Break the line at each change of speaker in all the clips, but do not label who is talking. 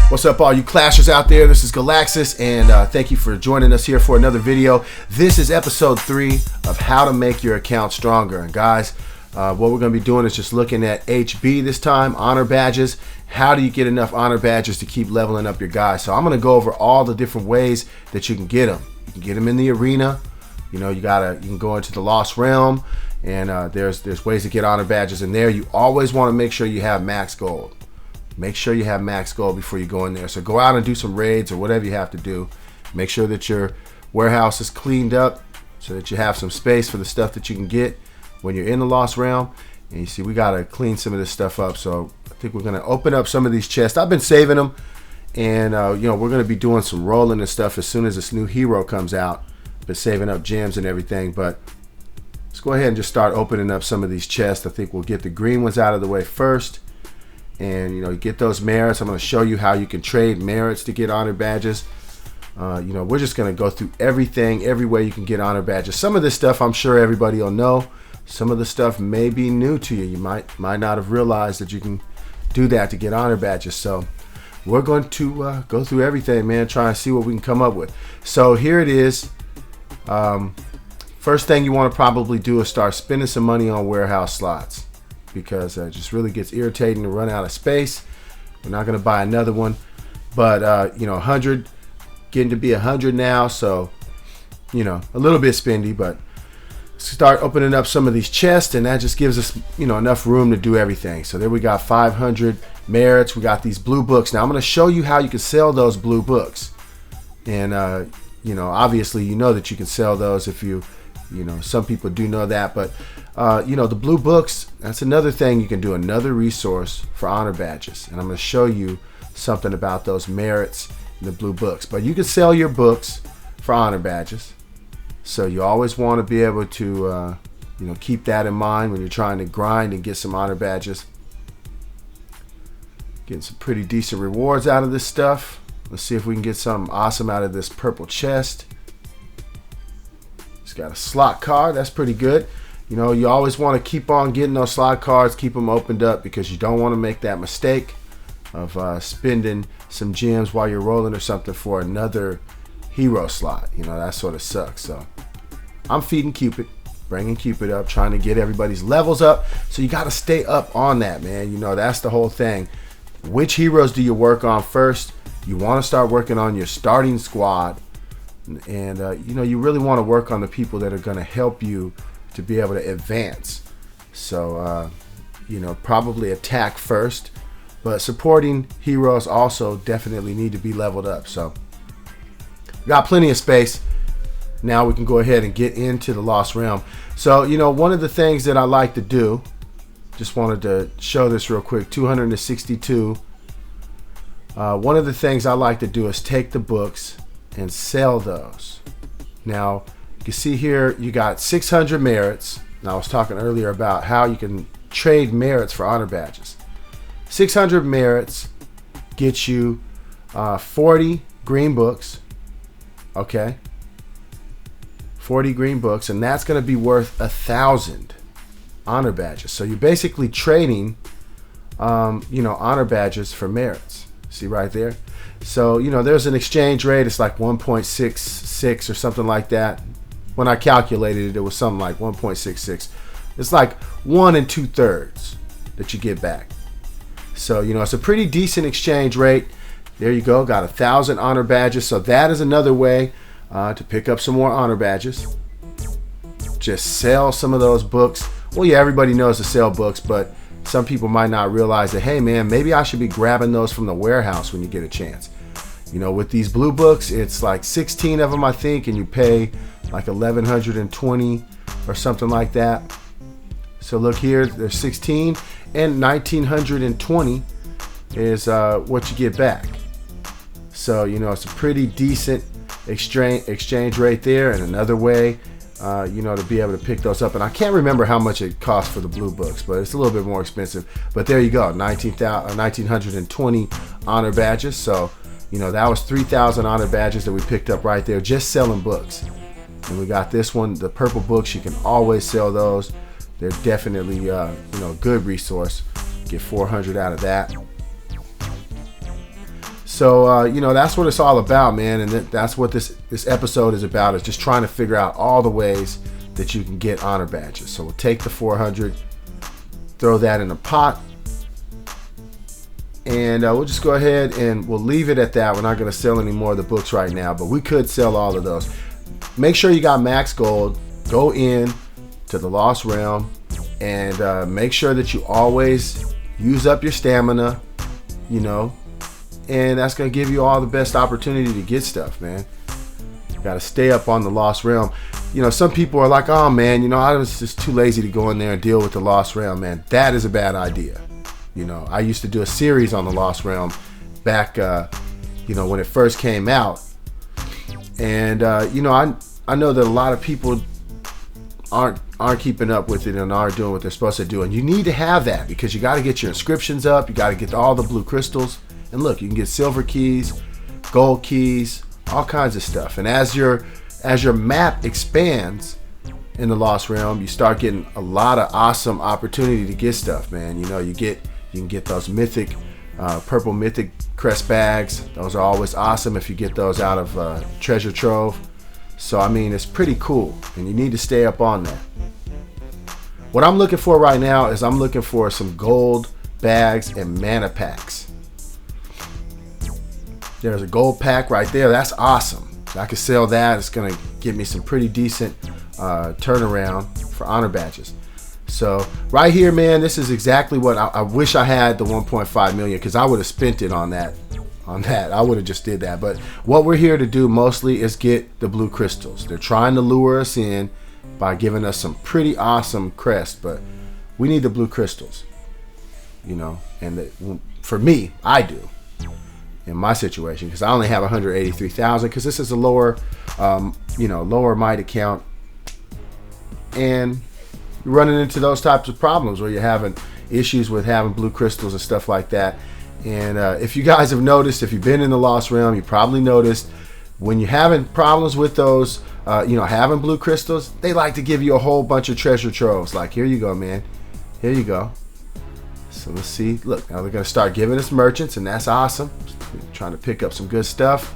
What's up, all you Clashers out there? This is Galaxis, and thank you for joining us here for another video. This is episode 3 of how to make your account stronger. And guys, what we're going to be doing is just looking at HB this time, honor badges. How do you get enough honor badges to keep leveling up your guys? So I'm going to go over all the different ways that you can get them. You can get them in the arena. You know, you can go into the Lost Realm, and there's ways to get honor badges in there. You always want to make sure you have max gold. Make sure you have max gold before you go in there. So go out and do some raids or whatever you have to do. Make sure that your warehouse is cleaned up so that you have some space for the stuff that you can get when you're in the Lost Realm. And you see, we got to clean some of this stuff up. So I think we're going to open up some of these chests. I've been saving them. And, you know, we're going to be doing some rolling and stuff as soon as this new hero comes out. Been saving up gems and everything. But let's go ahead and just start opening up some of these chests. I think we'll get the green ones out of the way first. And you know, you get those merits. I'm going to show you how you can trade merits to get honor badges. You know, we're just going to go through everything, every way you can get honor badges. Some of this stuff I'm sure everybody will know. Some of the stuff may be new to you. You might not have realized that you can do that to get honor badges. So we're going to go through everything, man, try and see what we can come up with. So here it is. First thing you want to probably do is start spending some money on warehouse slots, because it just really gets irritating to run out of space. We're not going to buy another one, but you know, 100 getting to be 100 now, so you know, a little bit spendy, but start opening up some of these chests, and that just gives us, you know, enough room to do everything. So there we got 500 merits. We got these blue books. Now I'm going to show you how you can sell those blue books, and you know, obviously you know that you can sell those if you know, some people do know that, but you know, the blue books, that's another thing you can do, another resource for honor badges. And I'm going to show you something about those merits in the blue books. But you can sell your books for honor badges. So you always want to be able to, you know, keep that in mind when you're trying to grind and get some honor badges. Getting some pretty decent rewards out of this stuff. Let's see if we can get something awesome out of this purple chest. It's got a slot card. That's pretty good. You know, you always want to keep on getting those slot cards, keep them opened up, because you don't want to make that mistake of spending some gems while you're rolling or something for another hero slot. You know, that sort of sucks. So I'm feeding Cupid, bringing Cupid up, trying to get everybody's levels up. So you got to stay up on that, man. You know, that's the whole thing. Which heroes do you work on first? You want to start working on your starting squad. And, you know, you really want to work on the people that are going to help you to be able to advance. So, you know, probably attack first, but supporting heroes also definitely need to be leveled up. So got plenty of space. Now we can go ahead and get into the Lost Realm. So, you know, one of the things that I like to do, just wanted to show this real quick, 262. One of the things I like to do is take the books and sell those. Now you can see here you got 600 merits. Now I was talking earlier about how you can trade merits for honor badges. 600 merits gets you 40 green books. Okay, 40 green books, and that's going to be worth 1,000 honor badges. So you're basically trading you know, honor badges for merits. See right there? So, you know, there's an exchange rate. It's like 1.66 or something like that. When I calculated it, it was something like 1.66. It's like 1 2/3 that you get back. So, you know, it's a pretty decent exchange rate. There you go. Got 1,000 honor badges. So that is another way to pick up some more honor badges. Just sell some of those books. Well, yeah, everybody knows to sell books, but some people might not realize that, hey man, maybe I should be grabbing those from the warehouse when you get a chance. You know, with these blue books, it's like 16 of them, I think, and you pay like 1,120 or something like that. So look here, there's 16, and 1,920 is what you get back. So, you know, it's a pretty decent exchange rate there. And another way, you know, to be able to pick those up. And I can't remember how much it costs for the blue books, but it's a little bit more expensive. But there you go, 1,920 honor badges. So, you know, that was 3,000 honor badges that we picked up right there just selling books. And we got this one, the purple books. You can always sell those. They're definitely, you know, a good resource. Get 400 out of that. So that's what it's all about, man, and that's what this episode is about, is just trying to figure out all the ways that you can get honor badges. So we'll take the 400, throw that in a pot, and we'll just go ahead and we'll leave it at that. We're not going to sell any more of the books right now, but we could sell all of those. Make sure you got max gold. Go in to the Lost Realm and make sure that you always use up your stamina, and that's going to give you all the best opportunity to get stuff, man. You got to stay up on the Lost Realm. Some people are like, oh man, I was just too lazy to go in there and deal with the Lost Realm, man. That is a bad idea. I used to do a series on the Lost Realm back, when it first came out. And, I know that a lot of people aren't keeping up with it and aren't doing what they're supposed to do. And you need to have that, because you got to get your inscriptions up. You got to get all the blue crystals. And look, you can get silver keys, gold keys, all kinds of stuff. And as your map expands in the Lost Realm, you start getting a lot of awesome opportunity to get stuff, man. You can get those mythic, purple mythic crest bags. Those are always awesome if you get those out of treasure trove. So it's pretty cool, and you need to stay up on that. What I'm looking for right now is I'm looking for some gold bags and mana packs. There's a gold pack right there. That's awesome. I could sell that. It's going to give me some pretty decent turnaround for honor badges. So right here, man, this is exactly what I wish I had, the 1.5 million, because I would have spent it on that. I would have just did that. But what we're here to do mostly is get the blue crystals. They're trying to lure us in by giving us some pretty awesome crests, but we need the blue crystals, and for me, I do. In my situation, because I only have 183,000, because this is a lower might account, and you're running into those types of problems where you're having issues with having blue crystals and stuff like that. And if you guys have noticed, if you've been in the Lost Realm, you probably noticed when you're having problems with those, having blue crystals, they like to give you a whole bunch of treasure troves. Like, here you go, man. Here you go. So let's see. Look, now they're going to start giving us merchants, and that's awesome. Trying to pick up some good stuff.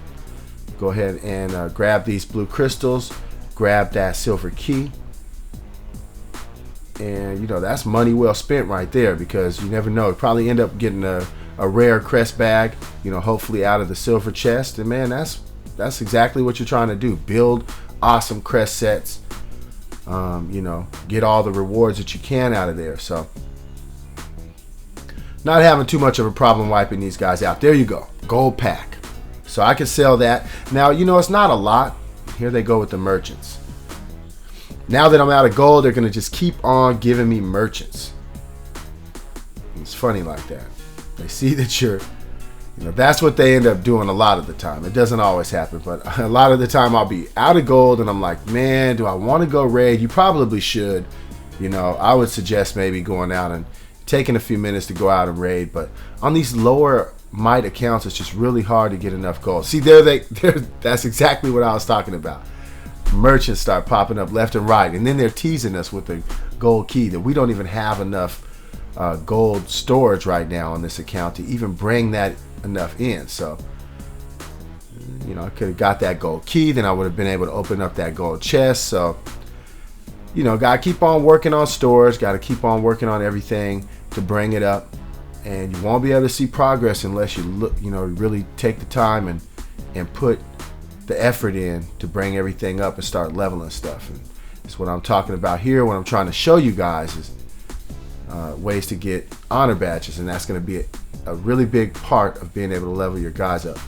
Go ahead and grab these blue crystals. Grab that silver key. And, that's money well spent right there, because you never know. You probably end up getting a rare crest bag, hopefully out of the silver chest. And, man, that's exactly what you're trying to do. Build awesome crest sets. Get all the rewards that you can out of there. So, not having too much of a problem wiping these guys out. There you go. Gold pack. So I can sell that. Now, it's not a lot. Here they go with the merchants. Now that I'm out of gold, they're going to just keep on giving me merchants. It's funny like that. They see that you're, that's what they end up doing a lot of the time. It doesn't always happen, but a lot of the time I'll be out of gold and I'm like, man, do I want to go raid? You probably should. I would suggest maybe going out and taking a few minutes to go out and raid, but on these lower might accounts, it's just really hard to get enough gold. See, that's exactly what I was talking about. Merchants start popping up left and right, and then they're teasing us with the gold key that we don't even have enough gold storage right now on this account to even bring that enough in. So, I could have got that gold key, then I would have been able to open up that gold chest. So, got to keep on working on storage, got to keep on working on everything to bring it up. And you won't be able to see progress unless you look, really take the time and put the effort in to bring everything up and start leveling stuff. And that's what I'm talking about here. What I'm trying to show you guys is ways to get honor badges, and that's going to be a really big part of being able to level your guys up.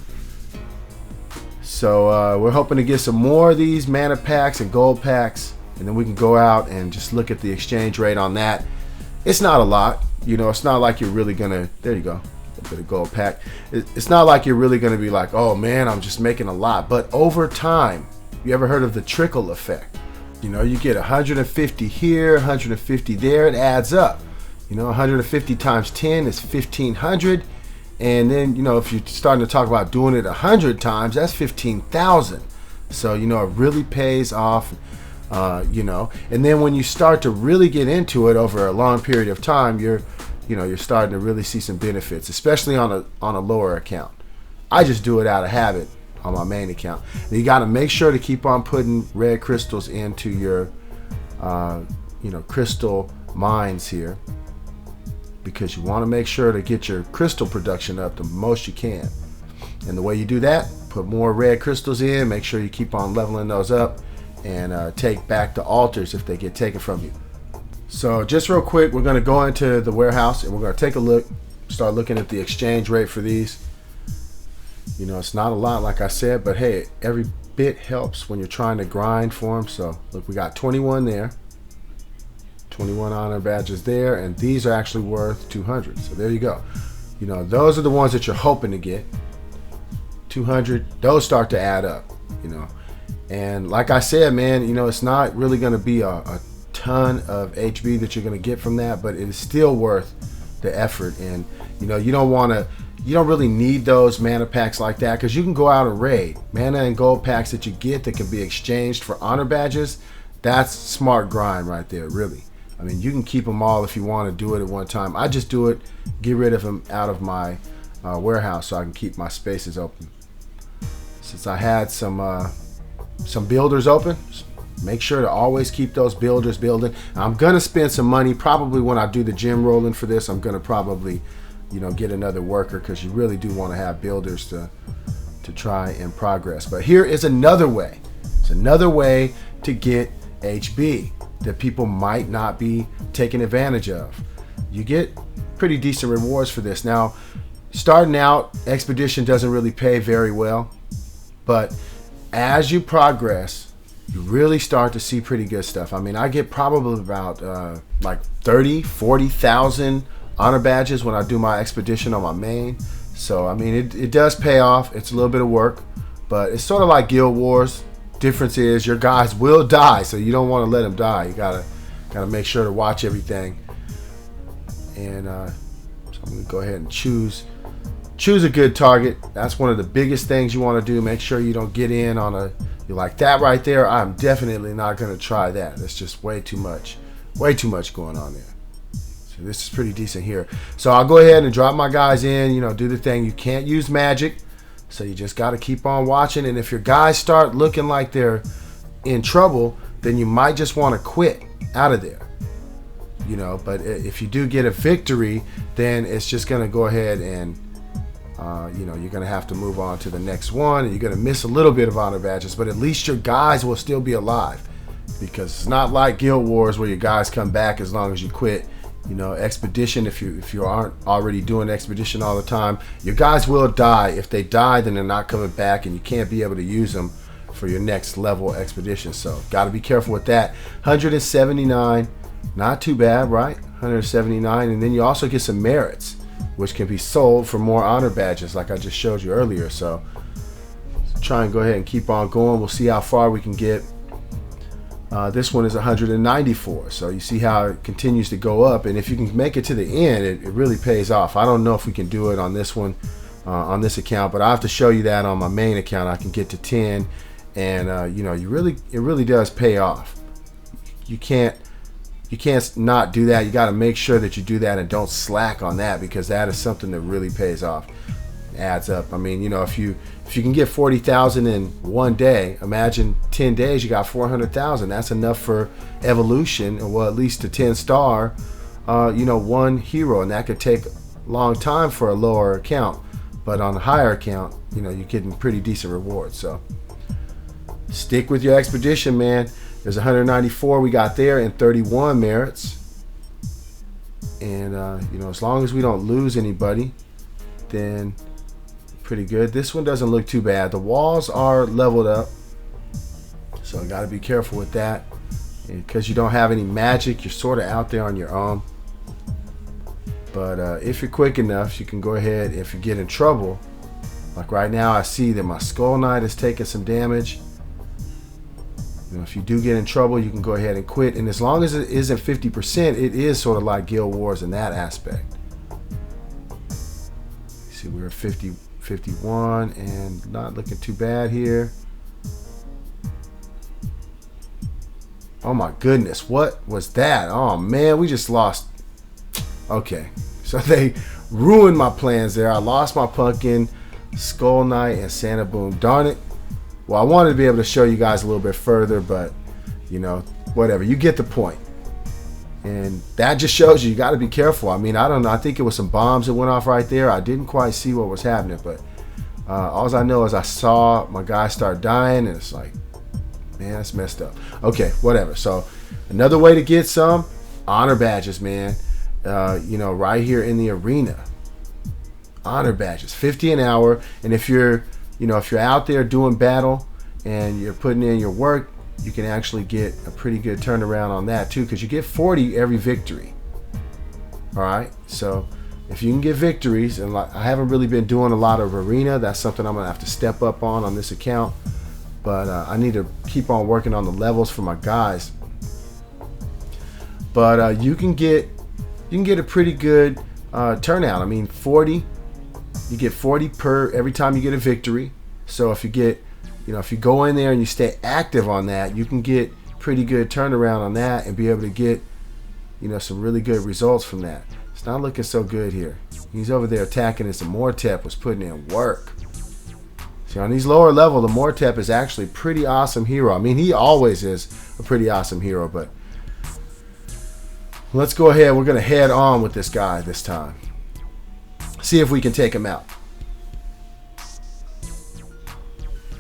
So we're hoping to get some more of these mana packs and gold packs, and then we can go out and just look at the exchange rate on that. It's not a lot. It's not like you're really going to, there you go, a bit of gold pack. It's not like you're really going to be like, oh man, I'm just making a lot. But over time, you ever heard of the trickle effect? You get 150 here, 150 there, it adds up. 150 times 10 is 1,500. And then, if you're starting to talk about doing it 100 times, that's 15,000. So, it really pays off. And then when you start to really get into it over a long period of time, you're starting to really see some benefits, especially on a lower account. I just do it out of habit on my main account. And you got to make sure to keep on putting red crystals into your crystal mines here, because you want to make sure to get your crystal production up the most you can. And the way you do that, put more red crystals in, make sure you keep on leveling those up, and take back the altars if they get taken from you. So just real quick, we're going to go into the warehouse and we're going to take a look, start looking at the exchange rate for these. It's not a lot, like I said, but hey, every bit helps when you're trying to grind for them. So look, we got 21 there, 21 honor badges there, and these are actually worth 200. So there you go. Those are the ones that you're hoping to get. 200, those start to add up. And like I said, man, it's not really going to be a ton of HB that you're going to get from that, but it is still worth the effort. And you don't really need those mana packs like that, because you can go out and raid. Mana and gold packs that you get that can be exchanged for honor badges, that's smart grind right there, really. I mean, you can keep them all if you want to do it at one time. I just do it, get rid of them out of my warehouse so I can keep my spaces open. Since I had some builders open, make sure to always keep those builders building. I'm going to spend some money probably when I do the gym rolling for this. I'm going to probably get another worker, because you really do want to have builders to try and progress. But here is another way. It's another way to get HB that people might not be taking advantage of. You get pretty decent rewards for this. Now, starting out, Expedition doesn't really pay very well, but as you progress, you really start to see pretty good stuff. I mean, I get probably about like 30, 40,000 honor badges when I do my Expedition on my main. So I mean, it does pay off. It's a little bit of work, but it's sort of like Guild Wars. Difference is your guys will die, so you don't want to let them die. You gotta make sure to watch everything. And so I'm gonna go ahead and choose a good target. That's one of the biggest things you want to do. Make sure you don't get in on you're like that right there. I'm definitely not gonna try that. It's just way too much going on there. So this is pretty decent here. So I'll go ahead and drop my guys in, do the thing. You can't use magic, so you just got to keep on watching. And if your guys start looking like they're in trouble, then you might just want to quit out of there. But if you do get a victory, then it's just going to go ahead and you're going to have to move on to the next one, and you're going to miss a little bit of honor badges, but at least your guys will still be alive, because it's not like Guild Wars where your guys come back as long as you quit. Expedition, if you aren't already doing Expedition all the time, your guys will die. If they die, then they're not coming back, and you can't be able to use them for your next level Expedition. So got to be careful with that. 179, not too bad, right? 179, and then you also get some merits, which can be sold for more honor badges, like I just showed you earlier. So try and go ahead and keep on going. We'll see how far we can get. This one is 194, so you see how it continues to go up, and if you can make it to the end, it really pays off. I don't know if we can do it on this one, on this account, but I have to show you that on my main account. I can get to 10, and it really does pay off. You can't not do that. You got to make sure that you do that and don't slack on that, because that is something that really pays off. It adds up. I mean, if you can get 40,000 in one day, imagine 10 days you got 400,000. That's enough for evolution, well, at least to 10-star, one hero, and that could take a long time for a lower account, but on a higher account, you're getting pretty decent rewards. So stick with your Expedition, man. There's 194 we got there, and 31 merits, and as long as we don't lose anybody, then pretty good. This one doesn't look too bad. The walls are leveled up, so I got to be careful with that, because you don't have any magic, you're sort of out there on your own. But if you're quick enough, you can go ahead. If you get in trouble, like right now, I see that my Skull Knight is taking some damage. If you do get in trouble, you can go ahead and quit, and as long as it isn't 50%, it is sort of like Guild Wars in that aspect. See, we're 51 and not looking too bad here. Oh my goodness, what was that? Oh man, we just lost. Okay, so they ruined my plans there. I lost my pumpkin. Skull Knight, and Santa Boom. Darn it. Well, I wanted to be able to show you guys a little bit further, but, you know, whatever. You get the point. And that just shows you got to be careful. I mean, I don't know. I think it was some bombs that went off right there. I didn't quite see what was happening, but all I know is I saw my guy start dying, and it's like, man, that's messed up. Okay, whatever. So another way to get some honor badges, man. You know, right here in the arena. Honor badges, 50 an hour. And if you're out there doing battle and you're putting in your work, you can actually get a pretty good turnaround on that too, because you get 40 every victory. All right, so if you can get victories, and I haven't really been doing a lot of arena, that's something I'm gonna have to step up on this account. But I need to keep on working on the levels for my guys. But you can get a pretty good turnout. I mean, 40. You get 40 per every time you get a victory. So if you get, if you go in there and you stay active on that, you can get pretty good turnaround on that and be able to get, some really good results from that. It's not looking so good here. He's over there attacking, and some Mortep was putting in work. See, on these lower level, the Mortep is actually a pretty awesome hero. I mean, he always is a pretty awesome hero, but let's go ahead. We're going to head on with this guy this time. See if we can take him out.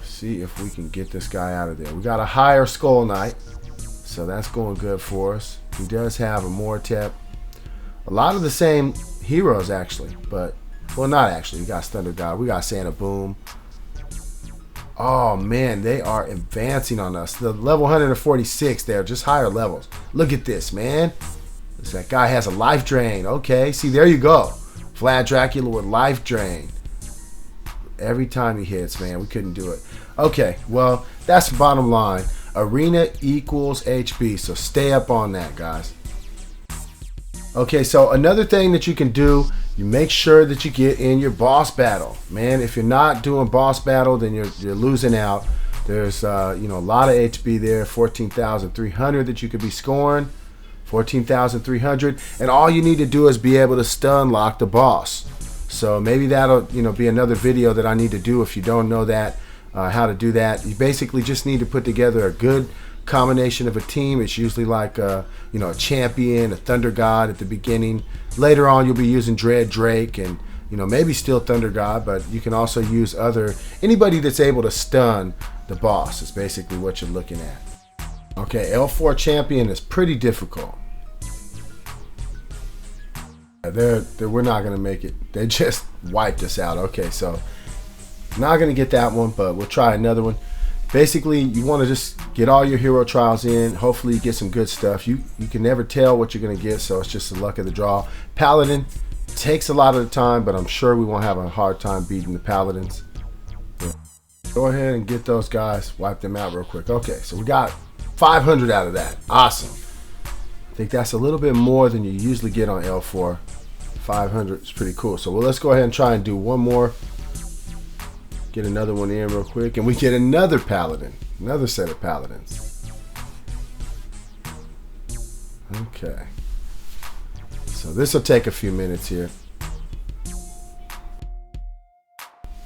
See if we can get this guy out of there. We got a higher Skull Knight, so that's going good for us. He does have a Mortep. A lot of the same heroes, actually, but, well, not actually. We got Thunder God. We got Santa Boom. Oh, man, they are advancing on us. The level 146, they're just higher levels. Look at this, man. That guy has a life drain. Okay, see, there you go. Vlad Dracula with life drain. Every time he hits, man, we couldn't do it. Okay, well, that's the bottom line. Arena equals HB, so stay up on that, guys. Okay, so another thing that you can do, you make sure that you get in your boss battle. Man, if you're not doing boss battle, then you're losing out. There's a lot of HB there, 14,300 that you could be scoring. 14,300, and all you need to do is be able to stun lock the boss. So maybe that'll be another video that I need to do. If you don't know that, how to do that, you basically just need to put together a good combination of a team. It's usually like a champion, a Thunder God at the beginning. Later on, you'll be using Dread Drake and maybe still Thunder God, but you can also use anybody that's able to stun the boss is basically what you're looking at. Okay, L4 champion is pretty difficult. We're not going to make it. They just wiped us out. Okay, so not going to get that one, but we'll try another one. Basically, you want to just get all your hero trials in. Hopefully you get some good stuff. You can never tell what you're going to get, so it's just the luck of the draw. Paladin takes a lot of the time, but I'm sure we won't have a hard time beating the Paladins. Yeah. Go ahead and get those guys. Wipe them out real quick. Okay, so we got 500 out of that. Awesome. I think that's a little bit more than you usually get on L4. 500 is pretty cool. So let's go ahead and try and do one more. Get another one in real quick. And we get another Paladin. Another set of Paladins. Okay. So this will take a few minutes here.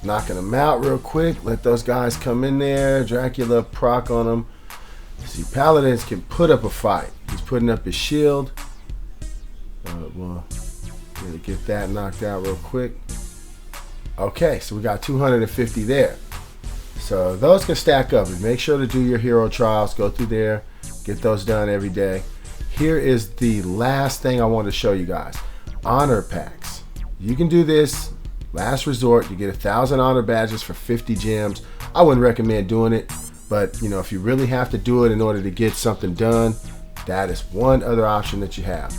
Knocking them out real quick. Let those guys come in there. Dracula proc on them. See, Paladins can put up a fight. He's putting up his shield. Well, gonna get that knocked out real quick. Okay, so we got 250 there. So those can stack up. Make sure to do your hero trials. Go through there. Get those done every day. Here is the last thing I want to show you guys. Honor packs. You can do this. Last resort. You get 1,000 honor badges for 50 gems. I wouldn't recommend doing it. But, if you really have to do it in order to get something done, that is one other option that you have.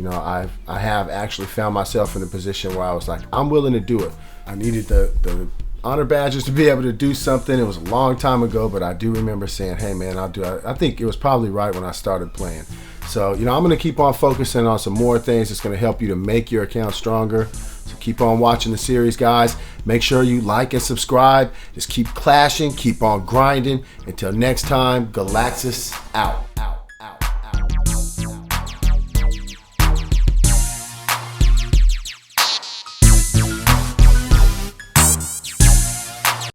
I have actually found myself in a position where I was like, I'm willing to do it. I needed the honor badges to be able to do something. It was a long time ago, but I do remember saying, hey, man, I'll do it. I think it was probably right when I started playing. So, I'm going to keep on focusing on some more things that's going to help you to make your account stronger. So keep on watching the series, guys. Make sure you like and subscribe. Just keep clashing, keep on grinding. Until next time, Galaxus out.